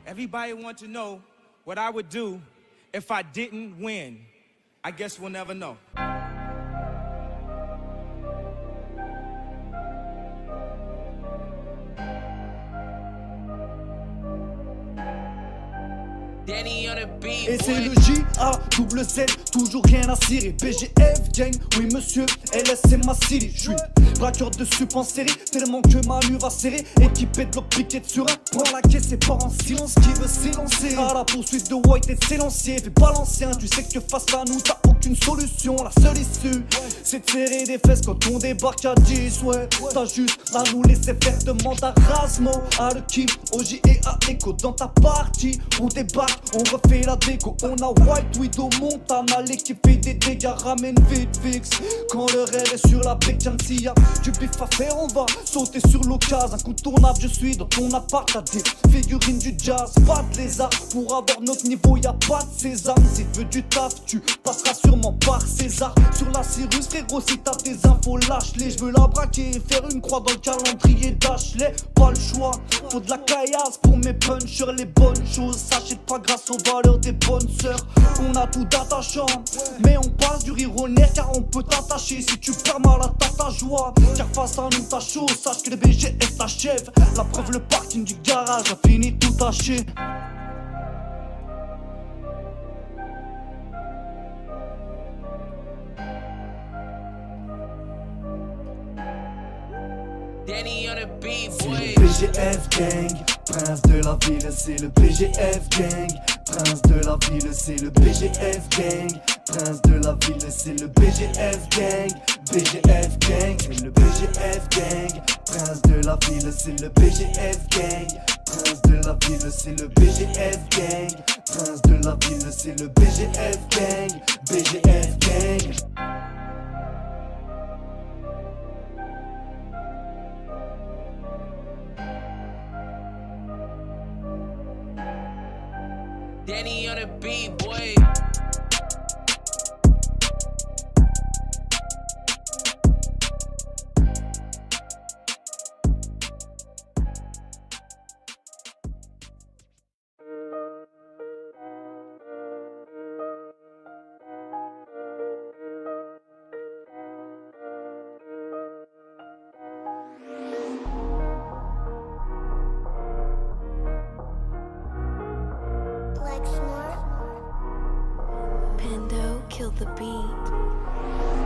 Everybody want to know what I would do if I didn't win. I guess we'll never know. Et c'est le J-A-double-Z, toujours rien à cirer. BGF gang, oui monsieur, LS c'est ma city. J'suis braqueur de sup en série, tellement que Manu va serrer. Équipé de piquet sur un point, la caisse et part en silence. Qui veut s'élancer à la poursuite de White et de s'élancer. Fais pas l'ancien, tu sais que face à nous t'as aucune solution. La seule issue, c'est de serrer des fesses quand on débarque à 10. Ouais, t'as juste à nous laisser faire, demande à Rasmo, à le Kim, au J et à Echo. Dans ta partie, on débarque, on refait la déco. On a White Widow, Montana, l'équipe fait des dégâts, ramène vite fixe. Quand le rêve est sur la brique, tiens, s'il y a du bif à faire, on va sauter sur l'occasion. Incontournable, je suis dans ton appart, t'as des figurines du jazz, pas de lézard. Pour avoir notre niveau, y'a pas de sésame. Si tu veux du taf, tu passeras sûrement par César. Sur la Cyrus, frérot, si t'as des infos, lâche-les. Je veux la braquer et faire une croix dans le calendrier d'Ashley. Pas le choix, faut de la caillasse pour mes punchers, les bonnes choses. S'achète pas grâce aux valeurs des bonnes sœurs. On a tout d'attachant, mais on passe du rire au nerf car on peut t'attacher. Si tu perds mal à ta joie, car face à nous t'as chaud. Sache que les BGS t'achèvent. La preuve, le parking du garage a fini tout taché. C'est le BGF gang, prince de la ville, c'est le BGF gang, prince de la ville, c'est le BGF gang, prince de la ville, c'est le BGF gang, BGF gang, c'est le BGF gang, prince de la ville, c'est le BGF gang, prince de la ville, c'est le BGF gang, prince de la ville, c'est le BGF gang, BGF gang. Danny on the beat, boy.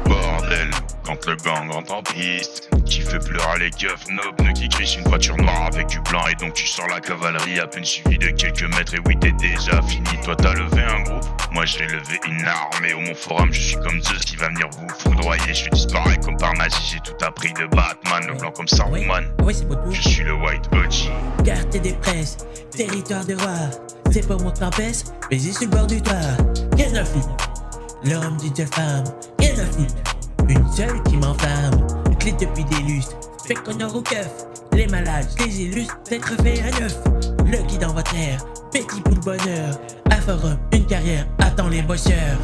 Bordel, quand le gang rentre en piste, qui fait pleurer les keufs, nobnes qui crient une voiture noire avec du blanc. Et donc tu sors la cavalerie à peine suivi de quelques mètres. Et oui, t'es déjà fini, toi t'as levé un groupe, moi j'ai levé une armée. Au mon forum, je suis comme Zeus qui va venir vous foudroyer. Je disparais comme par magie, j'ai tout appris de Batman. Le blanc comme Saruman, je suis le White OG. Quartier des princes, territoire de roi. C'est pas mon campus, mais j'y suis le bord du toit. Qu'est-ce que fille? L'homme d'une seule femme, qu'est-ce que fille? Une seule qui m'enflamme. Clé depuis des lustres, fait qu'on a au keuf. Les malades, les illustres, d'être fait à neuf. Le guide dans votre air, petit pour le bonheur. Un forum, une carrière, attend les bosseurs.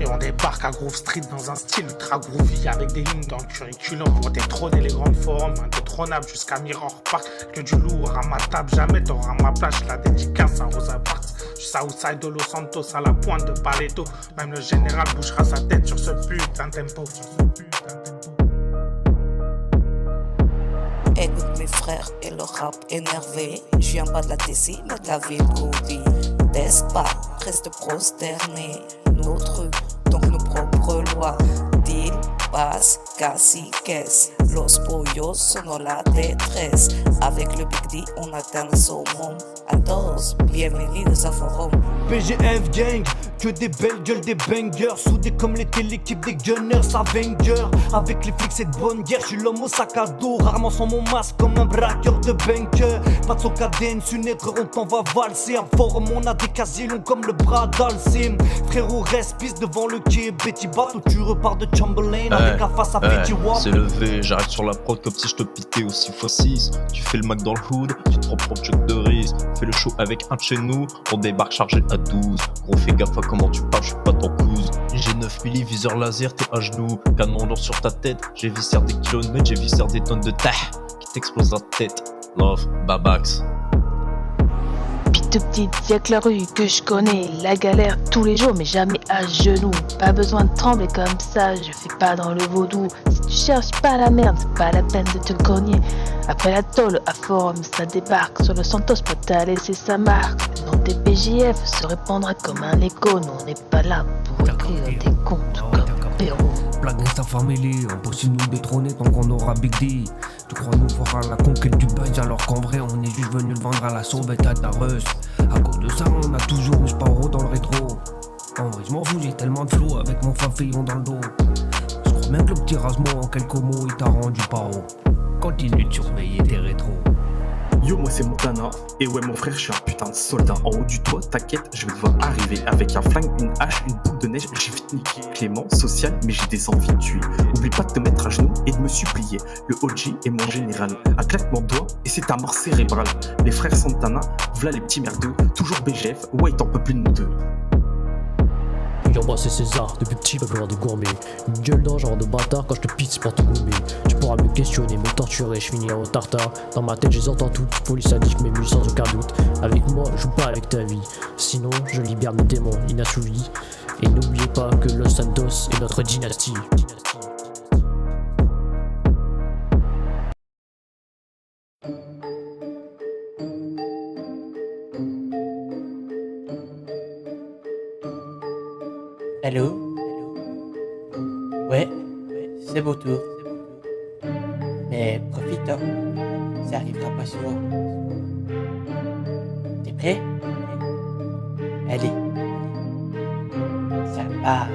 Et on débarque à Grove Street dans un style ultra groovy, avec des lignes dans le curriculum pour détrôner les grands forums, indétrônables jusqu'à Mirror Park. Que du lourd à ma table, jamais t'auras ma place. La dédicace à Rosa Parks. Je suis outside de Los Santos à la pointe de Paleto. Même le général bougera sa tête sur ce putain de tempo. Écoute mes frères et le rap énervé. Je viens pas de la Tessie, mais de la ville Gobi. Teste pas, reste prosterné. Nos trucs, donc nos propres lois. Deal, passe, casi, caisse. Los pollos sont dans la détresse. Avec le Big D, on atteint le summum. À tous, bienvenue à Forum. BGF gang, que des belles gueules, des bangers. Soudés comme l'équipe des gunners Avengers. Avec les flics, c'est de bonne guerre. J'suis l'homme au sac à dos, rarement sans mon masque comme un braqueur de bunker. Pas de socadène, une erreur, on t'en va valser. À Forum, on a des casiers longs comme le bras d'Alcim. Frérot, reste piste devant le quai. Betty Bat, tu repars de Chamberlain avec la face à Petit Wap. C'est levé, j'arrive sur la prod comme si je te piquais au 6x6. Tu fais le Mac dans le hood, tu te reprends check de risque. Fais le show avec un de chez nous, on débarque chargé à 12. Gros fais gaffe à comment tu parles, je suis pas ton cousin. J'ai 9 milli, viseur laser, t'es à genoux. Canon lourd sur ta tête, j'ai viscère des kilomètres, j'ai viscère des tonnes de tah qui t'explose la tête. Love, Babax. toute petite, y'a que la rue que je connais. La galère tous les jours, mais jamais à genoux. Pas besoin de trembler comme ça, je fais pas dans le vaudou. Si tu cherches pas la merde, c'est pas la peine de te cogner. Après la tôle, à Forum, ça débarque. Sur le Santos, peut t'as laissé sa marque. Le nom des PJF se répandra comme un écho. Nous on n'est pas là pour écrire des comptes comme Perrault. Black Gangsta Family, impossible nous détrôner tant qu'on aura Big D. Tu crois nous voir à la conquête du buzz alors qu'en vrai on est juste venu le vendre à la sauvette à ta russe. À cause de ça on a toujours eu Sparrow dans le rétro. En vrai je m'en fous, j'ai tellement de flow avec mon fafillon dans le dos. Je crois même que le petit rasement en quelques mots il t'a rendu paro. Continue de surveiller tes rétros. Yo, moi c'est Montana, et ouais mon frère je suis un putain de soldat. En haut du toit, t'inquiète, je vais devoir arriver. Avec un flingue, une hache, une boule de neige, j'ai vite niqué. Clément, social, mais j'ai des envies de tuer. Oublie pas de te mettre à genoux et de me supplier. Le OG est mon général, un claquement de doigts et c'est ta mort cérébrale. Les frères Santana, v'là les petits merdeux, toujours BGF, ouais t'en peux plus de nous deux. Yo, moi c'est César, depuis petit peuple de gourmet. Une gueule d'un genre de bâtard quand je te pisse pour te gommer. Tu pourras me questionner, me torturer, je finirai au tartare. Dans ma tête, je les entends toutes, police indique mes muses sans aucun doute. Avec moi, joue pas avec ta vie, sinon je libère mes démons inassouvis. Et n'oubliez pas que Los Santos est notre dynastie. Allô? Ouais, c'est beau tour. Mais profite, hein. Ça arrivera pas souvent. T'es prêt? Allez. Ça part.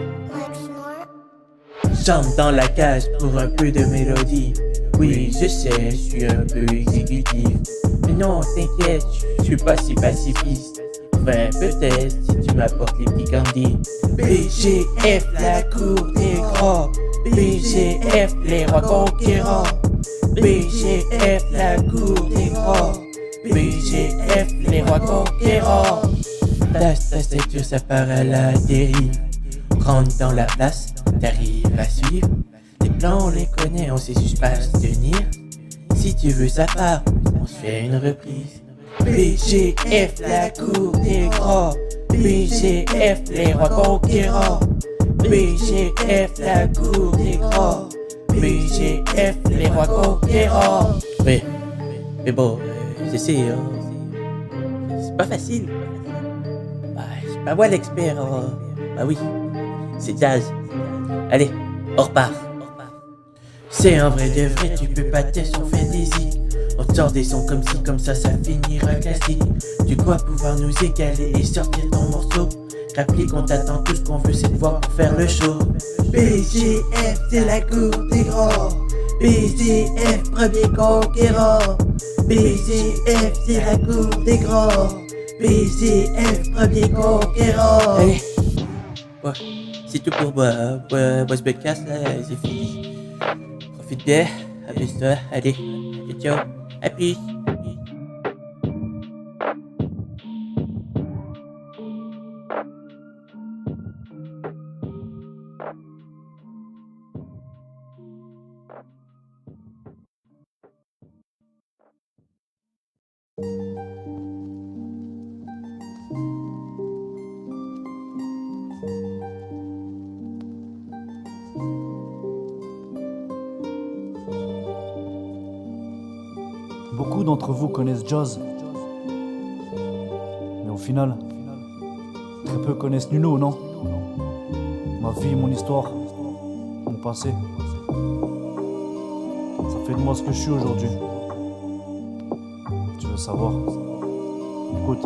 J'entre dans la cage pour un peu de mélodie. Oui, je sais, je suis un peu exécutif. Mais non, t'inquiète, je suis pas si pacifiste. Enfin, peut-être si tu m'apportes les petits candies. BGF, la cour des grands. BGF, les rois conquérants. BGF, la cour des grands. BGF, les rois conquérants. Ta ceinture, ça part à la dérive. Rentre dans la place, t'arrives à suivre. Les plans, on les connaît, on sait juste pas se tenir. Si tu veux, ça part, on se fait une reprise. BGF, la cour des grands. BGF, les rois conquérants. BGF, la cour des grands. BGF, les rois conquérants. Oui, mais bon, c'est pas facile. Bah, c'est pas moi l'expert, hein. Bah oui, c'est Jazz. Allez, on repart. C'est un vrai de vrai, tu peux pas tester, on fait des hits. On sort des sons comme si, comme ça finira classique. Tu crois pouvoir nous égaler et sortir ton morceau. Rappelez qu'on t'attend, tout ce qu'on veut c'est de voir pour faire le show. BGF, c'est la cour des grands. BGF, premier conquérant. BGF, c'est la cour des grands. BGF, premier conquérant. Allez, ouais, c'est tout pour moi. Moi je me casse là, c'est fini. Profite bien, amuse-toi, allez, ciao. À plus. Beaucoup d'entre vous connaissent Jazz, mais au final, très peu connaissent Nuno, non? Ma vie, mon histoire, mon passé, ça fait de moi ce que je suis aujourd'hui. Tu veux savoir? Écoute.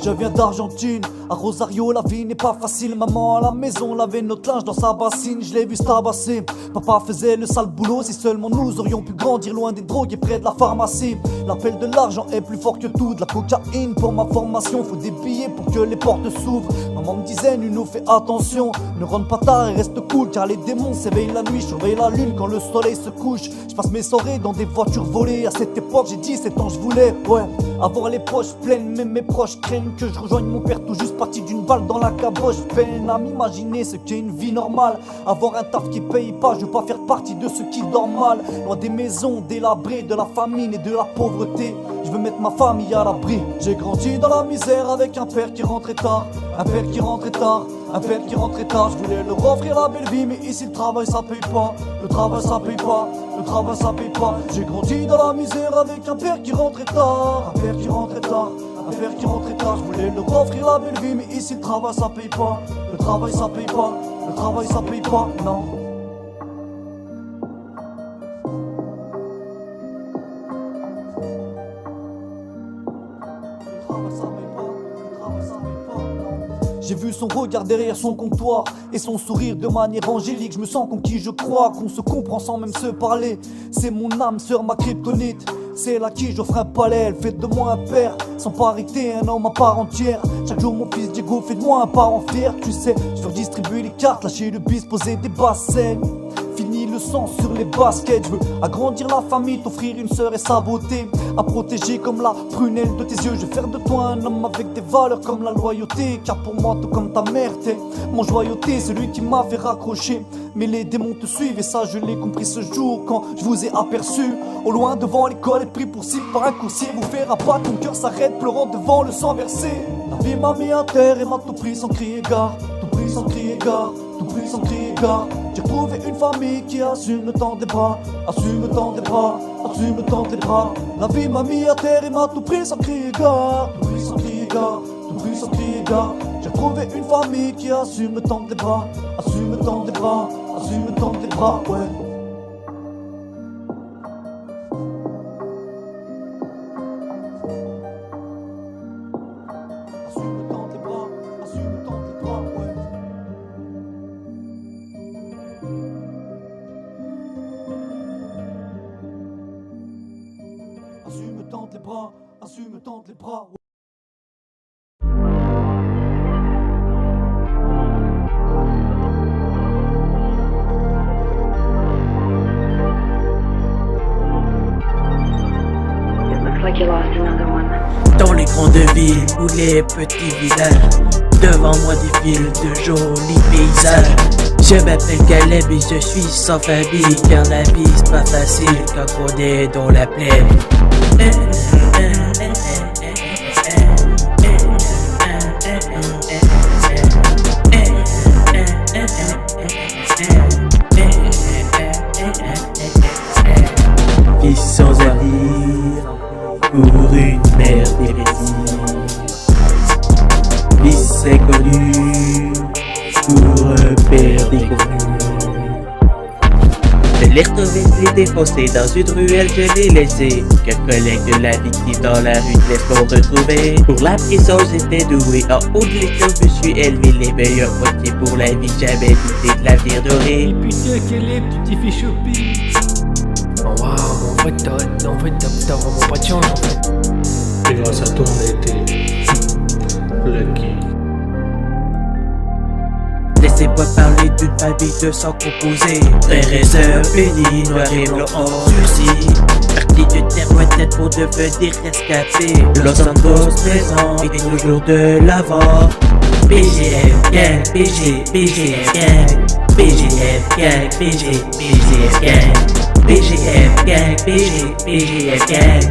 Je viens d'Argentine, à Rosario la vie n'est pas facile. Maman à la maison lavait notre linge dans sa bassine. Je l'ai vu se tabasser, papa faisait le sale boulot. Si seulement nous aurions pu grandir loin des drogues et près de la pharmacie. L'appel de l'argent est plus fort que tout. De la cocaïne pour ma formation, faut des billets pour que les portes s'ouvrent. Maman me disait Nuno fais attention, ne rentre pas tard et reste cool. Car les démons s'éveillent la nuit, surveillent la lune quand le soleil se couche. Je passe mes soirées dans des voitures volées. À cette époque j'ai 17 ans, je voulais, ouais, avoir les poches pleines. Même mes proches craignent peine que je rejoigne mon père tout juste parti d'une balle dans la caboche. Peine à m'imaginer ce qu'est une vie normale. Avoir un taf qui paye pas, je veux pas faire partie de ceux qui dorment mal. Loin des maisons délabrées, de la famine et de la pauvreté. Je veux mettre ma famille à l'abri. J'ai grandi dans la misère avec un père qui rentrait tard. Un père qui rentrait tard, un père qui rentrait tard. Je voulais leur offrir la belle vie, mais ici le travail ça paye pas. Le travail ça paye pas, le travail ça paye pas. J'ai grandi dans la misère avec un père qui rentrait tard. Un père qui rentrait tard, un père qui rentrait tard. Je voulais leur offrir la belle vie, mais ici le travail ça paye pas. Le travail ça paye pas, le travail ça paye pas, non. J'ai vu son regard derrière son comptoir et son sourire de manière angélique. Je me sens conquis, je crois qu'on se comprend sans même se parler. C'est mon âme sœur, ma kryptonite. C'est elle à qui j'offre un palais, elle fait de moi un père. Sans parité, un homme à part entière. Chaque jour mon fils Diego fait de moi un parent fier. Tu sais, je veux distribuer les cartes, lâcher le bis, poser des bassins. Fini le sang sur les baskets. Je veux agrandir la famille, t'offrir une sœur et sa beauté. À protéger comme la prunelle de tes yeux. Je vais faire de toi un homme avec des valeurs comme la loyauté. Car pour moi, tout comme ta mère, t'es mon joyauté, celui qui m'a fait raccrocher. Mais les démons te suivent et ça je l'ai compris ce jour quand je vous ai aperçu au loin devant l'école et pris pour cible par un coursier. Vous verra pas, ton cœur s'arrête pleurant devant le sang versé. La vie m'a mis à terre et m'a tout pris sans crier gare. Tout pris sans crier gare, tout pris sans crier gare. J'ai retrouvé une famille qui assume le temps des bras. Assume le temps des bras, assume le temps des bras. La vie m'a mis à terre et m'a tout pris sans crier gare. Tout pris sans crier gare, tout pris sans crier gare. J'ai retrouvé une famille qui assume le temps des bras. Assume le temps des bras, assume le temps des bras, ouais. Assume le temps des bras, assume le temps des bras, ouais. Assume le temps des bras, assume le temps des bras, ouais. Dans les grandes villes ou les petits villages, devant moi défilent de jolis paysages. Je m'appelle Caleb et je suis sans famille, car la vie c'est pas facile quand on est dans la plaine. Fils sans avenir pour une mère dépétie, fils inconnu pour un père déconvenu. Je l'ai retrouvé, je l'ai défoncé dans une ruelle, je l'ai laissé. Que collègue de la victime dans la rue te laisse qu'on retrouver. Pour la prison j'étais doué, en haut de l'école je me suis élevé. Les meilleurs motifs pour la vie, jamais douté de l'avenir doré. Et putain, quel est, tu t'es fait choper. Oh waouh, en fait t'as vraiment pas de chance en fait. Et grâce à toi on a été lucky. Laissez-moi parler d'une famille de sang composé. Frères et sœurs unis, noirs et blancs en sursis. Partis de terre lointaine pour devenir rescapés. Los Santos présent et toujours de l'avant. BGF gang, BGF gang, BGF gang, BGF gang, BGF gang, BGF gang,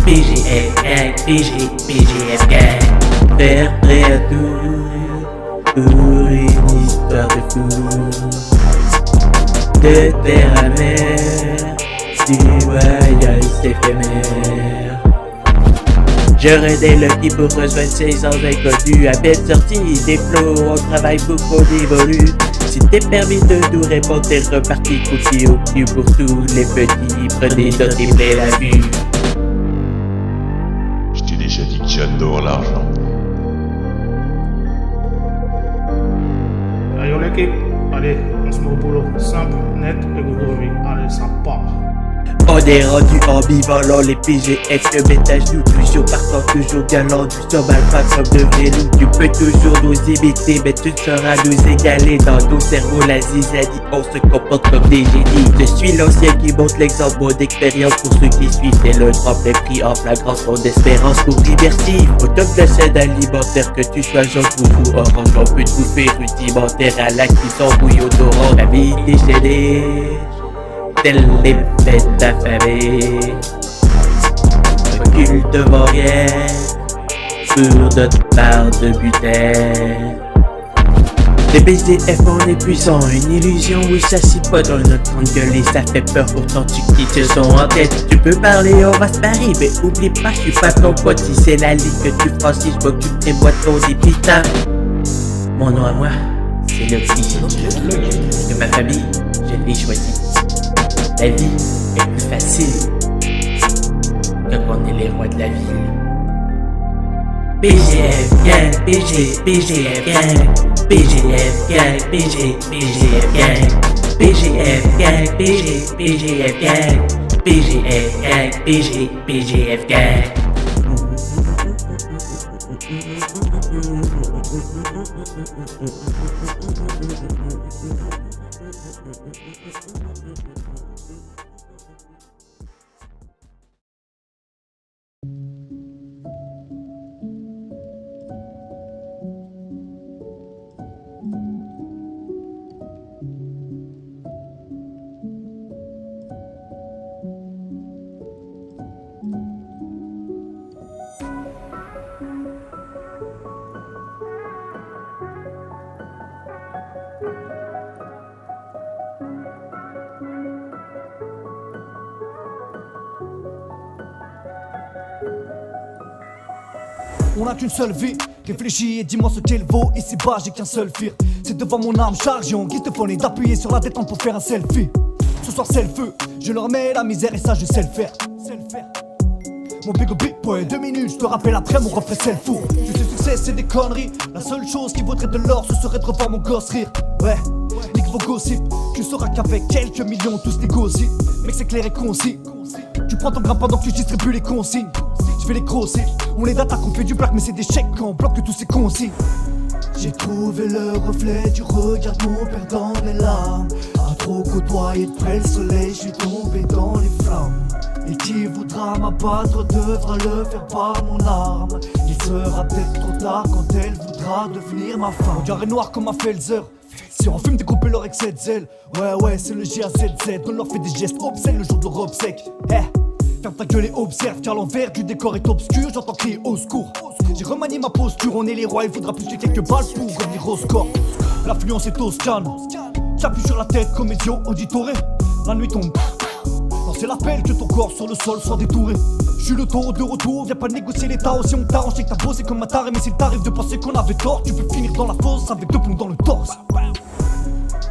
BGF gang, BGF gang. Faire prêt à tout pour une histoire de fou. De terre à mer, du voyage éphémère. Je redais le qui pour rejoindre ces ans inconnus. À peine sorti des flots, on travaille beaucoup, on évolue. Si t'es permis de nous répondre, t'es reparti cookie au cul pour tous les petits. Prenez d'autres et plein la vue. Je t'ai déjà dit que j'adore l'argent. Allez, l'équipe, allez, on se met au boulot. Simple, net et groovy. Allez, ça part. On est rendu ambivalent, les PGF, le métage nous toujours partant, toujours galant, du somme alpha, somme de nous. Tu peux toujours nous imiter, mais tu seras nous égaler. Dans nos cerveaux, la zizanie, on se comporte comme des génies. Je suis l'ancien qui montre l'exemple, mon expérience pour ceux qui suivent. C'est le tremplin pris en flagrance, mon espérance pour immersive. Au top de la chaîne alimentaire, que tu sois jaune, rouge ou orange, on peut tout faire rudimentaire à la cuisson bouillonnant. La vie déchaînée, telle les bêtes affamées, recule devant rien, sur notre part de butin. Les BDF on est puissants, une illusion où ça s'y pas dans notre grande gueule et ça fait peur, pourtant tu quittes ce son en tête. Tu peux parler, on va se marier, mais oublie pas, je suis pas ton pote. Si c'est la ligne que tu franchis, je m'occupe des boîtons des pitins. Mon nom à moi, c'est le petit. De ma famille, je l'ai choisi. La vie est plus facile quand on est les rois de la ville. BGF gang, BGF gang, BGF gang, BGF gang, BGF gang, BGF gang, BGF gang, BGF gang. On n'a qu'une seule vie, réfléchis et dis-moi ce qu'elle vaut. Ici bas j'ai qu'un seul fir, c'est devant mon arme chargée. On guide de et d'appuyer sur la détente pour faire un selfie. Ce soir c'est le feu, je leur mets la misère et ça je sais le faire. Mon big boy, 2 minutes, je te rappelle après mon refrain c'est le four. Tu sais succès c'est des conneries, la seule chose qui vaudrait de l'or ce serait de revoir mon gosse rire. Ouais, nique vos gossips, tu sauras qu'avec quelques millions tous négocient. Mec c'est clair et concis, tu prends ton grain pendant que tu distribues les consignes. Je fais les grossiers, on les attaque, on fait du black mais c'est des chèques quand on bloque tous ces consignes. J'ai trouvé le reflet du regard de mon père dans les larmes. À trop côtoyer de près le soleil, je suis tombé dans les flammes. Et qui voudra m'abattre devra le faire par mon arme. Il sera peut-être trop tard quand elle voudra devenir ma femme. Regard est noir comme un Felzer. Si on fume découper leur excès de zèle. Ouais c'est le GAZZ. On leur fait des gestes obscènes le jour de leur obsèque. Ferme ta gueule et observe car l'envers du décor est obscur. J'entends crier au secours. J'ai remanié ma posture, on est les rois. Il faudra plus que quelques balles pour revenir au score. L'affluence est toscane. J'appuie sur la tête comme Ezio Auditore. La nuit tombe. Non c'est l'appel que ton corps sur le sol soit détouré. J'suis le taureau de retour, viens pas négocier les taos. Si on t'arrange c'est que t'as bossé comme un taré. Mais s'il t'arrive de penser qu'on avait tort, tu peux finir dans la fosse avec 2 plombs dans le torse.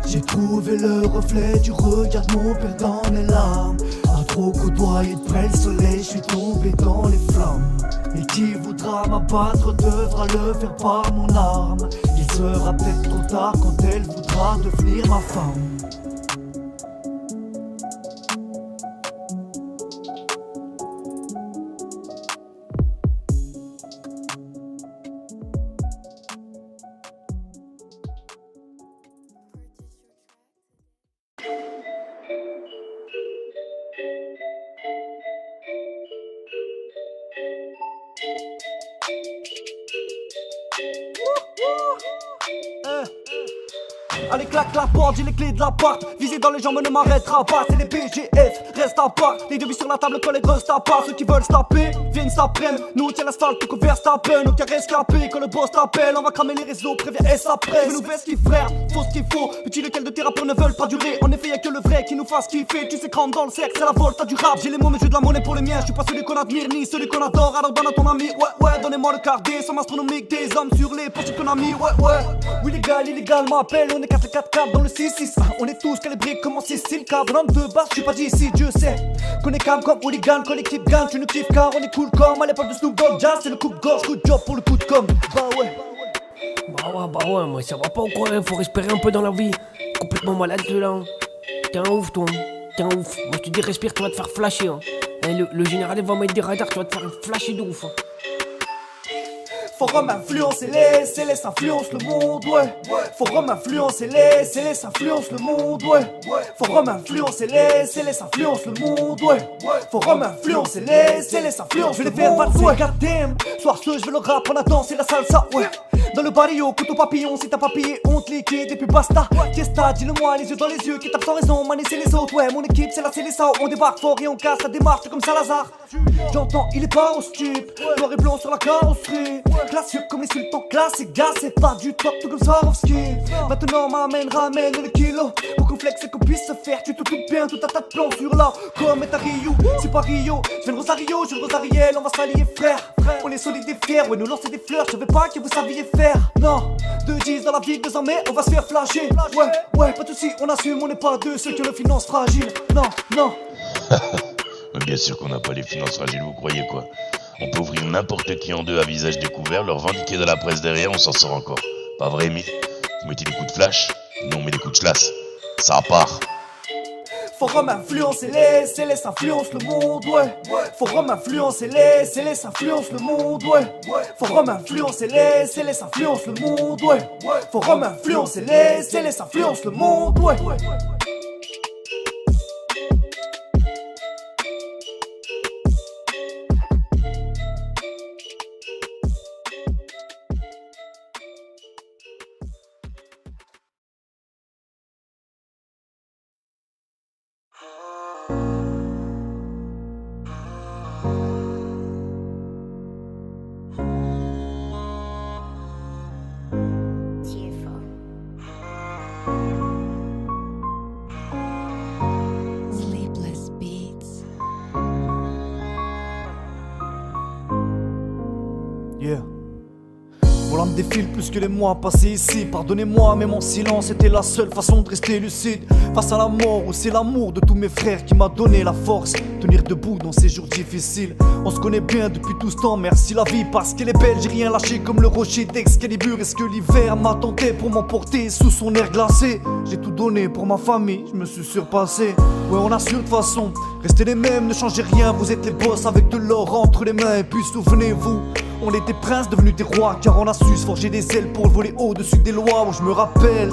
J'ai trouvé le reflet du regard de mon père dans les larmes. À trop côtoyer de près le soleil, je suis tombé dans les flammes. Et qui voudra m'abattre devra le faire par mon arme. Il sera peut-être trop tard quand elle voudra devenir ma femme. Allez claque la porte, j'ai les clés de l'appart. Visé dans les jambes ne m'arrêtera pas. C'est les BGF, reste à part. Les devis sur la table quand les grosses tapent pas. Ceux qui veulent se taper, viennent s'apprennent. Nous tiens l'asphalte pour qu'on verse ta peine. Au carré escapé, quand le boss t'appelle. On va cramer les réseaux, préviens S après. Nous baisse qui frère, faut ce qu'il faut. Petit lequel de tes rappeurs ne veulent pas durer. En effet y'a que le vrai qui nous fasse kiffer. Tu sais crampe dans le cercle, c'est la volta du rap. J'ai les mots mais j'ai de la monnaie pour les miens. Je suis pas celui qu'on admire ni celui qu'on adore. Alors donne à ton ami, ouais, donnez-moi le quart des sommes astronomiques. Des hommes sur les poches qu'on a mis, ouais. Oui illégal m'appelle, on est 4 dans le 6-6. On est tous calibrés comme en 6-6 câble. Dans deux basses, je suis pas d'ici, Dieu sait qu'on est calme comme hooligan, quand l'équipe gagne. Tu nous kiffes car on est cool comme à l'époque de Snoop Dogg. Jazz c'est le coupe-gorge, good job pour le coup de com'. Bah ouais, moi ça va pas ou quoi, faut respirer un peu dans la vie. Complètement malade là. T'es un ouf toi. t'es un ouf. Moi, je te dis, respire, tu vas te faire flasher. Hein. Et le général, il va mettre des radars, tu vas te faire flasher de ouf. Hein. Forum influence et laisse influence le monde, ouais. Forum influence et laisse influence le monde, ouais. Forum influence et laisse influence le monde, ouais. Forum influence et laisse influence. Je vais les faire valser, goddamn. Soir ce, je vais le rap, on a dansé la salsa, ouais. Dans le barrio, couteau papillon, si t'as papillé, on te liquide et puis basta. Fiesta, dis-le-moi, les yeux dans les yeux, qui tape sans raison, mané c'est les autres, ouais. Mon équipe, c'est la Célessa, on débarque fort et on casse la démarche comme Salazar. J'entends, il est pas au stup, noir et blanc sur la carrosserie. Classieux comme les sultans classiques, gars, c'est pas du top, tout comme Swarovski. Maintenant, ramène le kilo, pour qu'on flex et qu'on puisse se faire. Tu te doutes bien, tout un tas de plans sur là, comme est à Rio, c'est pas Rio. Je viens de Rosario, je viens de Rosariel, on va s'allier, frère. On est solides et fiers, ouais, nous lancer des fleurs, je savais pas que vous saviez faire. Non, 2-10 dans la vie, 2 ans, mais on va se faire flasher. Ouais, pas de soucis, on assume, on n'est pas deux, ceux qui ont le finance fragile. Non. Bien sûr qu'on n'a pas les finances fragiles, vous croyez quoi? On peut ouvrir n'importe qui en deux à visage découvert, leur vindiquer de la presse derrière, on s'en sort encore. Pas vrai, Emile? Vous mettez des coups de flash, nous on met des coups de chlasse. Ça part. Forum influence et laisse influence le monde, ouais. Forum influence et laisse influence le monde, ouais. Forum influence et laisse influence le monde, ouais. Forum influence et laisse influence le monde, ouais. Yeah. Voilà me défile plus que les mois passés ici. Pardonnez-moi mais mon silence était la seule façon de rester lucide face à la mort, où c'est l'amour de tous mes frères qui m'a donné la force. Tenir debout dans ces jours difficiles. On se connaît bien depuis tout ce temps, merci la vie parce qu'elle est belle. J'ai rien lâché comme le rocher d'Excalibur. Est-ce que l'hiver m'a tenté pour m'emporter sous son air glacé? J'ai tout donné pour ma famille, je me suis surpassé. Ouais on assure de toute façon, restez les mêmes, ne changez rien. Vous êtes les boss avec de l'or entre les mains. Et puis souvenez-vous, on est des princes devenus des rois, car on a su se forger des ailes pour voler au-dessus des lois. Où je me rappelle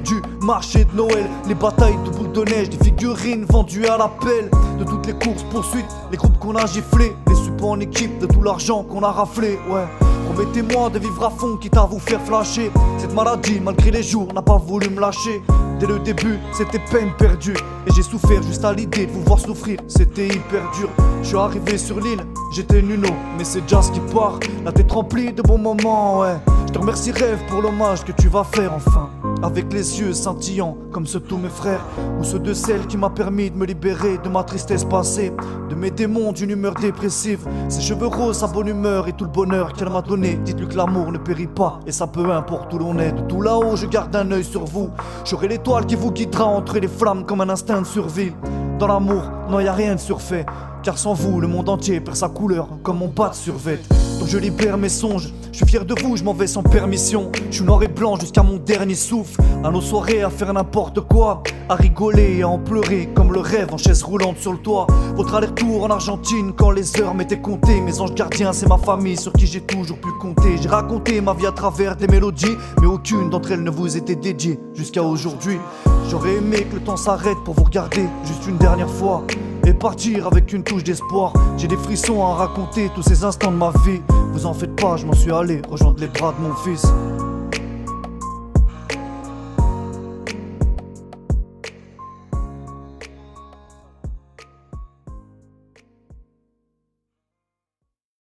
du marché de Noël, les batailles de boules de neige, des figurines vendues à l'appel, de toutes les courses poursuites, les groupes qu'on a giflés, les supports en équipe, de tout l'argent qu'on a raflé. Ouais, promettez-moi de vivre à fond quitte à vous faire flasher. Cette maladie malgré les jours n'a pas voulu me lâcher. Dès le début c'était peine perdue, et j'ai souffert juste à l'idée de vous voir souffrir, c'était hyper dur. Je suis arrivé sur l'île, j'étais Nuno, mais c'est Jazz qui part, la tête remplie de bons moments, ouais. Je te remercie Rêve pour l'hommage que tu vas faire enfin, avec les yeux scintillants comme ceux de tous mes frères, ou ceux de celle qui m'a permis de me libérer de ma tristesse passée, de mes démons d'une humeur dépressive. Ses cheveux roses, sa bonne humeur et tout le bonheur qu'elle m'a donné. Dites-lui que l'amour ne périt pas, et ça peu importe où l'on est. De tout là-haut je garde un œil sur vous, j'aurai l'étoile qui vous guidera entre les flammes comme un instinct de survie. Dans l'amour, non y a rien de surfait, car sans vous le monde entier perd sa couleur comme mon bas de survêt. Donc je libère mes songes, je suis fier de vous, je m'en vais sans permission. Je suis noir et blanc jusqu'à mon dernier souffle, à nos soirées à faire n'importe quoi, à rigoler et à en pleurer comme le rêve en chaise roulante sur le toit. Votre aller-retour en Argentine quand les heures m'étaient comptées. Mes anges gardiens c'est ma famille sur qui j'ai toujours pu compter. J'ai raconté ma vie à travers des mélodies, mais aucune d'entre elles ne vous était dédiée jusqu'à aujourd'hui. J'aurais aimé que le temps s'arrête pour vous regarder juste une dernière fois et partir avec une touche d'espoir. J'ai des frissons à raconter tous ces instants de ma vie. Vous en faites pas, je m'en suis allé rejoindre les bras de mon fils.